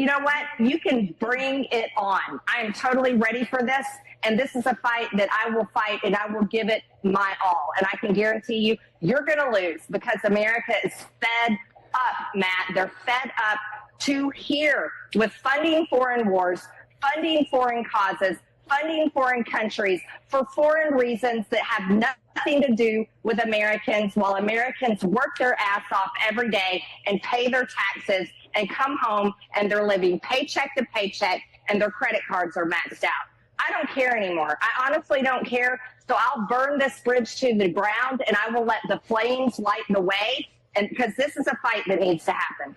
you know what? You can bring it on. I am totally ready for this. And this is a fight that I will fight and I will give it my all. And I can guarantee you, you're going to lose because America is fed up, Matt. They're fed up to here with funding foreign wars, funding foreign causes, funding foreign countries for foreign reasons that have nothing to do with Americans, while Americans work their ass off every day and pay their taxes and come home and they're living paycheck to paycheck and their credit cards are maxed out. I don't care anymore. I honestly don't care. So I'll burn this bridge to the ground and I will let the flames light the way. And because this is a fight that needs to happen.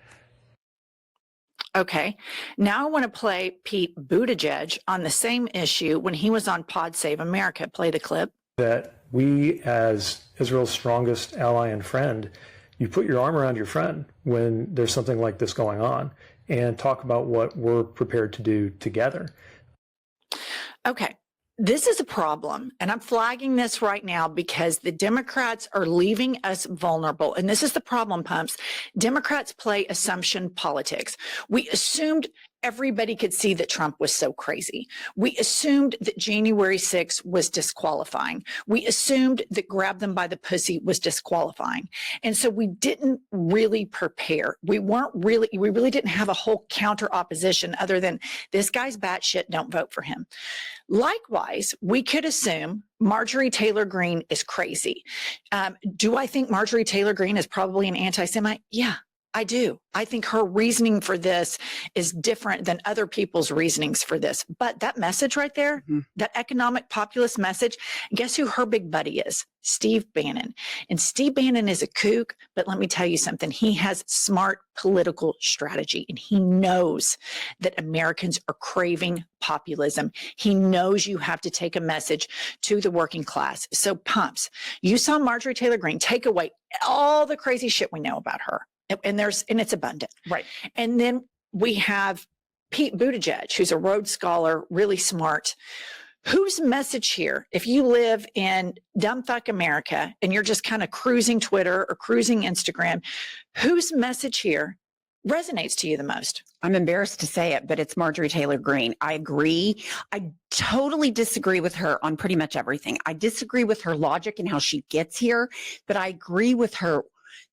Okay. Now I want to play Pete Buttigieg on the same issue when he was on Pod Save America. Play the clip. That we, as Israel's strongest ally and friend, you put your arm around your friend when there's something like this going on and talk about what we're prepared to do together. Okay. This is a problem, and I'm flagging this right now because the Democrats are leaving us vulnerable. And this is the problem, Pumps. Democrats play assumption politics. We assumed everybody could see that Trump was so crazy. We assumed that January 6th was disqualifying. We assumed that grab them by the pussy was disqualifying. And so we didn't really prepare. We really didn't have a whole counter opposition other than this guy's batshit, don't vote for him. Likewise, we could assume Marjorie Taylor Greene is crazy. Do I think Marjorie Taylor Greene is probably an anti-Semite? Yeah. I do. I think her reasoning for this is different than other people's reasonings for this. But that message right there, that economic populist message, guess who her big buddy is? Steve Bannon. And Steve Bannon is a kook, but let me tell you something. He has smart political strategy, and he knows that Americans are craving populism. He knows you have to take a message to the working class. So Pumps, you saw Marjorie Taylor Greene take away all the crazy shit we know about her. And it's abundant. Right. And then we have Pete Buttigieg, who's a Rhodes Scholar, really smart. Whose message here, if you live in dumbfuck America and you're just kind of cruising Twitter or cruising Instagram, whose message here resonates to you the most? I'm embarrassed to say it, but it's Marjorie Taylor Greene. I agree. I totally disagree with her on pretty much everything. I disagree with her logic and how she gets here, but I agree with her.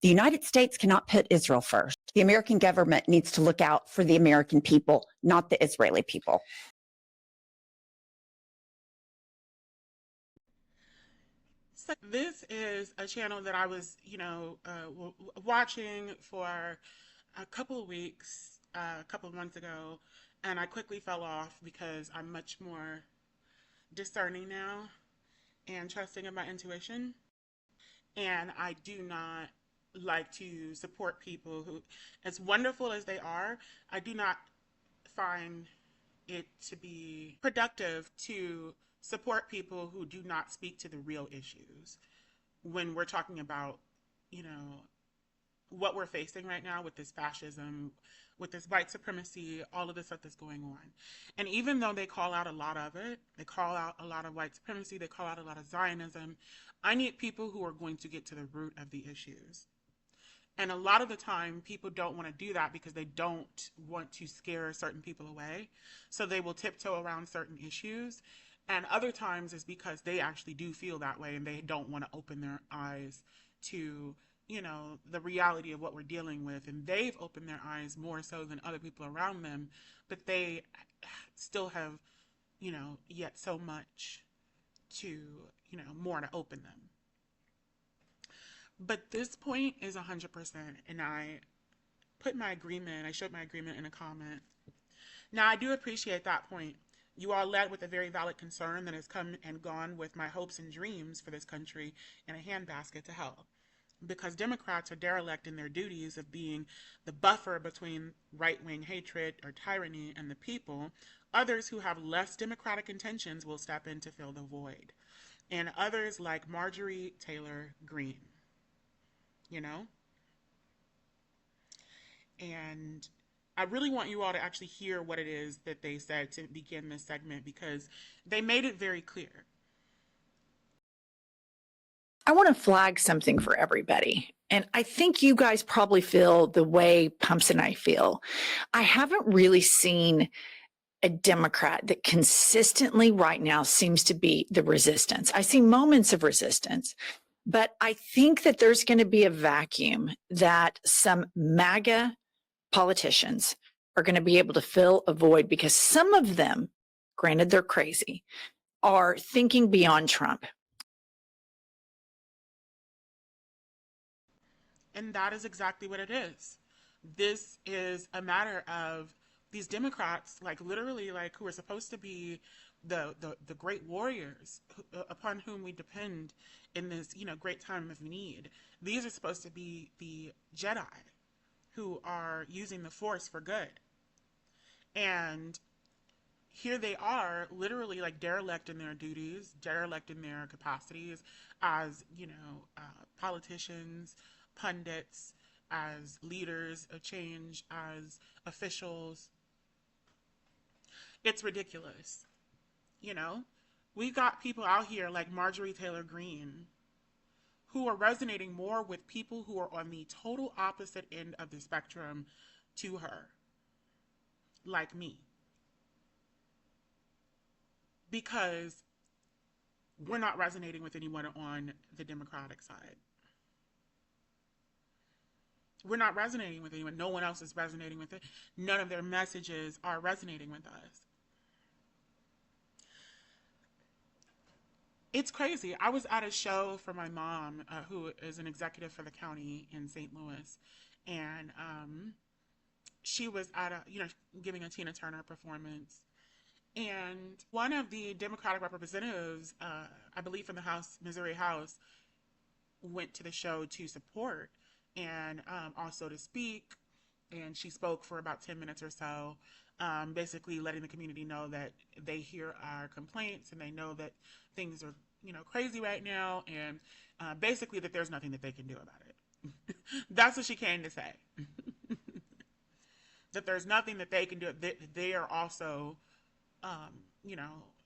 The United States cannot put Israel first. The American government needs to look out for the American people, not the Israeli people. So this is a channel that I was, watching for a couple of weeks, a couple of months ago, and I quickly fell off because I'm much more discerning now and trusting of my intuition. And I do not like to support people who, as wonderful as they are, I do not find it to be productive to support people who do not speak to the real issues when we're talking about, what we're facing right now with this fascism, with this white supremacy, all of this stuff that's going on. And even though they call out a lot of it, they call out a lot of white supremacy, they call out a lot of Zionism, I need people who are going to get to the root of the issues. And a lot of the time, people don't want to do that because they don't want to scare certain people away. So they will tiptoe around certain issues. And other times it's because they actually do feel that way and they don't want to open their eyes to, the reality of what we're dealing with. And they've opened their eyes more so than other people around them, but they still have, yet so much to, more to open them. But this point is 100%, and I showed my agreement in a comment. Now, I do appreciate that point. You all led with a very valid concern that has come and gone with my hopes and dreams for this country in a handbasket to hell. Because Democrats are derelict in their duties of being the buffer between right-wing hatred or tyranny and the people, others who have less democratic intentions will step in to fill the void. And others like Marjorie Taylor Greene. And I really want you all to actually hear what it is that they said to begin this segment because they made it very clear. I want to flag something for everybody. And I think you guys probably feel the way Pumps and I feel. I haven't really seen a Democrat that consistently right now seems to be the resistance. I see moments of resistance, but I think that there's going to be a vacuum that some MAGA politicians are going to be able to fill a void because some of them, granted they're crazy, are thinking beyond Trump. And that is exactly what it is. This is a matter of these Democrats, like literally, like who are supposed to be the great warriors upon whom we depend in this, great time of need. These are supposed to be the Jedi who are using the Force for good. And here they are, literally like derelict in their duties, derelict in their capacities as, politicians, pundits, as leaders of change, as officials. It's ridiculous. We've got people out here like Marjorie Taylor Greene who are resonating more with people who are on the total opposite end of the spectrum to her, like me. Because we're not resonating with anyone on the Democratic side. We're not resonating with anyone. No one else is resonating with it. None of their messages are resonating with us. It's crazy. I was at a show for my mom, who is an executive for the county in St. Louis, and she was at giving a Tina Turner performance. And one of the Democratic representatives, I believe from the Missouri House, went to the show to support and also to speak. And she spoke for about 10 minutes or so, basically letting the community know that they hear our complaints and they know that things are, crazy right now, and basically that there's nothing that they can do about it. That's what she came to say. That there's nothing that they can do. They are also,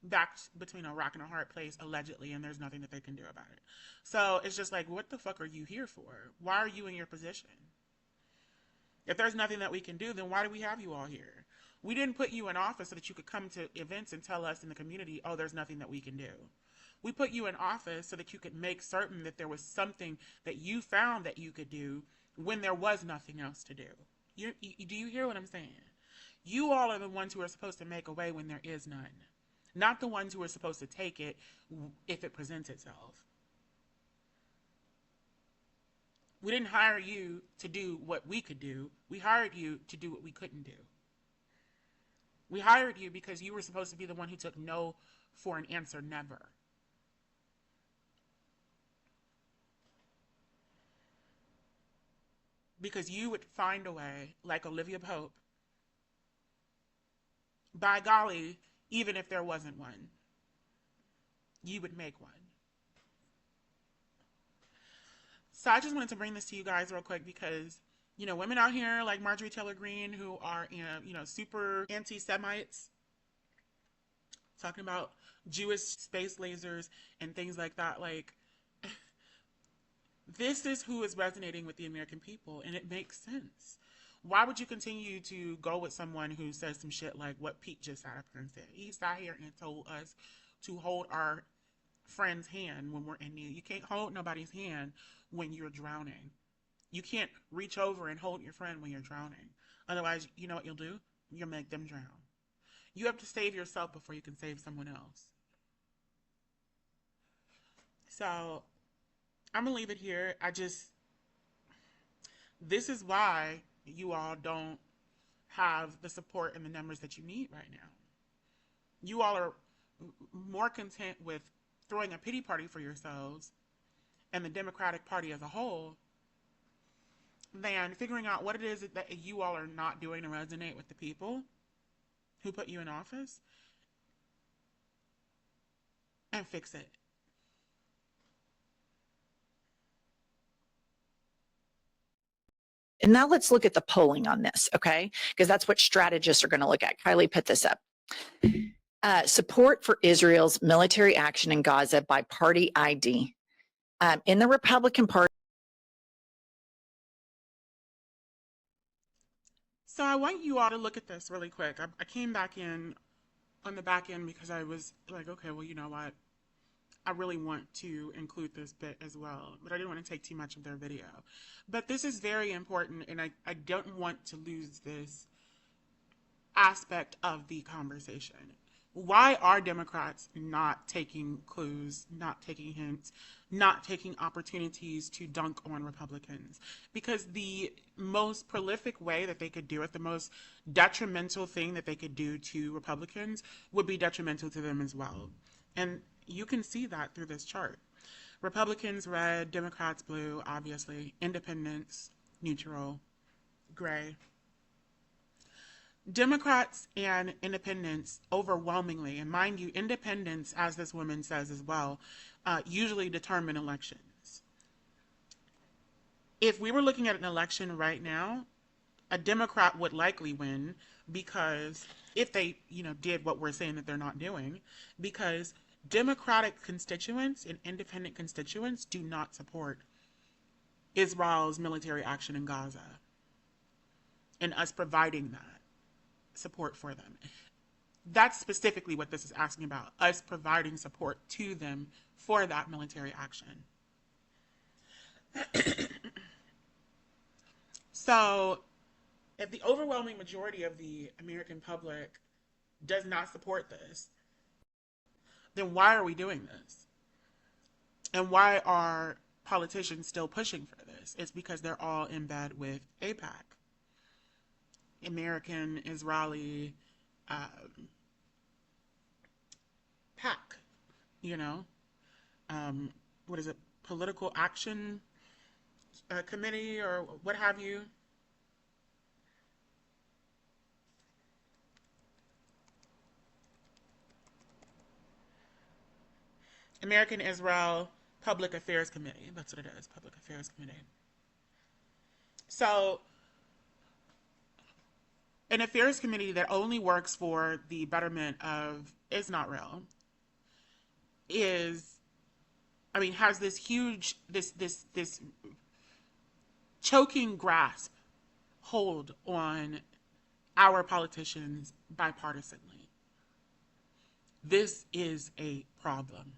backed between a rock and a hard place, allegedly, and there's nothing that they can do about it. So it's just like, what the fuck are you here for? Why are you in your position? If there's nothing that we can do, then why do we have you all here? We didn't put you in office so that you could come to events and tell us in the community, oh, there's nothing that we can do. We put you in office so that you could make certain that there was something that you found that you could do when there was nothing else to do. Do you hear what I'm saying? You all are the ones who are supposed to make a way when there is none, not the ones who are supposed to take it if it presents itself. We didn't hire you to do what we could do. We hired you to do what we couldn't do. We hired you because you were supposed to be the one who took no for an answer never. Because you would find a way, like Olivia Pope, by golly, even if there wasn't one, you would make one. So I just wanted to bring this to you guys real quick because, women out here like Marjorie Taylor Greene who are, super anti-Semites, talking about Jewish space lasers and things like that, like, this is who is resonating with the American people, and it makes sense. Why would you continue to go with someone who says some shit like what Pete just sat up here and said? He sat here and told us to hold our friend's hand when we're in need. You can't hold nobody's hand when you're drowning. You can't reach over and hold your friend when you're drowning. Otherwise, you know what you'll do? You'll make them drown. You have to save yourself before you can save someone else. So I'm going to leave it here. This is why you all don't have the support and the numbers that you need right now. You all are more content with throwing a pity party for yourselves and the Democratic Party as a whole than figuring out what it is that you all are not doing to resonate with the people who put you in office and fix it. And now let's look at the polling on this, okay? Because that's what strategists are going to look at. Kylie put this up. Support for Israel's military action in Gaza by party ID. in the Republican Party. So I want you all to look at this really quick. I came back in on the back end because I was like, okay, well, you know what? I really want to include this bit as well, but I didn't want to take too much of their video. But this is very important, and I don't want to lose this aspect of the conversation. Why are Democrats not taking clues, not taking hints, not taking opportunities to dunk on Republicans? Because the most prolific way that they could do it, the most detrimental thing that they could do to Republicans would be detrimental to them as well. And you can see that through this chart. Republicans red, Democrats blue, obviously. Independents neutral, gray. Democrats and independents overwhelmingly, and mind you, independents, as this woman says as well, usually determine elections. If we were looking at an election right now, a Democrat would likely win because if they, did what we're saying that they're not doing, because Democratic constituents and independent constituents do not support Israel's military action in Gaza and us providing that support for them. That's specifically what this is asking about, us providing support to them for that military action. So, if the overwhelming majority of the American public does not support this, then why are we doing this? And why are politicians still pushing for this? It's because they're all in bed with A.I.P.A.C. American Israeli PAC, what is it, Political Action Committee or what have you. American Israel Public Affairs Committee. That's what it is, Public Affairs Committee. So, an affairs committee that only works for the betterment of Israel has this huge, this choking grasp hold on our politicians bipartisanly. This is a problem.